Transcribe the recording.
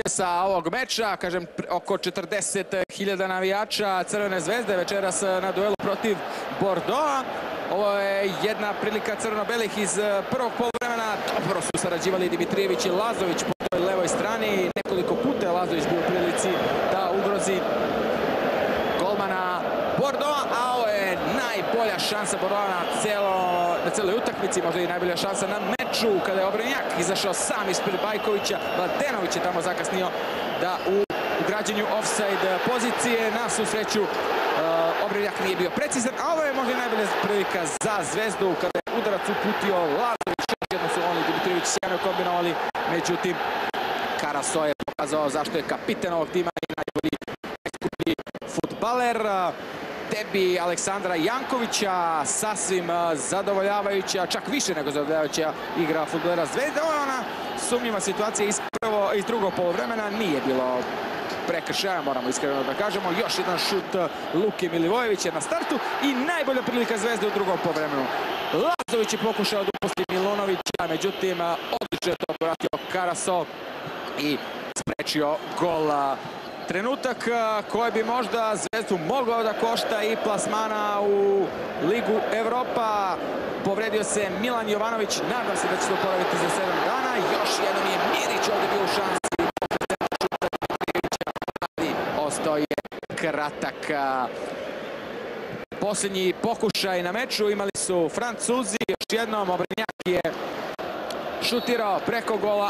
sa ovog meča, kažem oko 40.000 navijača Crvene zvezde večeras na duelu protiv Bordeauxa. Ovo je jedna prilika crveno-belih iz prvog poluvremena. Dobro su sarađivali Dimitrijević i Lazović po toj levoj strani. Nekoliko puta je Lazović bio u prilici da ugrozi golmana Bordeauxa, a ovo je najbolja šansa Bordeauxa na celoj utakmici, možda i najbolja šansa na meču, kada je Obrenjak izašao sam ispred Bajkovića. Mladenović je tamo zakasnio da u građenju offside pozicije. Na svu sreću Obrenjak nije bio precizan, a ovo je možda i najbolja prilika za Zvezdu kada je udarac uputio Lazović. Jedno su oni Dimitrijević sjajno kombinovali, međutim Karaso je pokazao zašto je kapiten ovog tima i najbolji najskuplji fudbaler. Debi Aleksandra Jankovića, sasvim zadovoljavajuća, čak više nego zadovoljavajuća igra fudbalera Zvezde. Ovo je ona sumnjiva situacija iz drugog poluvremena, nije bilo prekršaja, moramo iskreno da kažemo. Još jedan šut Luke Milivojevića na startu i najbolja prilika Zvezde u drugom poluvremenu. Lazović je pokušao da upusti Milunovića, međutim odlično je to povratio Karaso i sprečio gol. Trenutak koji bi možda Zvezdu mogao da košta i plasmana u Ligu Evropa. Povredio se Milan Jovanović, nadam se da će se oporaviti za 7 dana. Još jednom je Mirić ovdje bio u šansi, ali ostao je kratak. Posljednji pokušaj na meču imali su Francuzi. Još jednom Obrenjak je šutirao preko gola,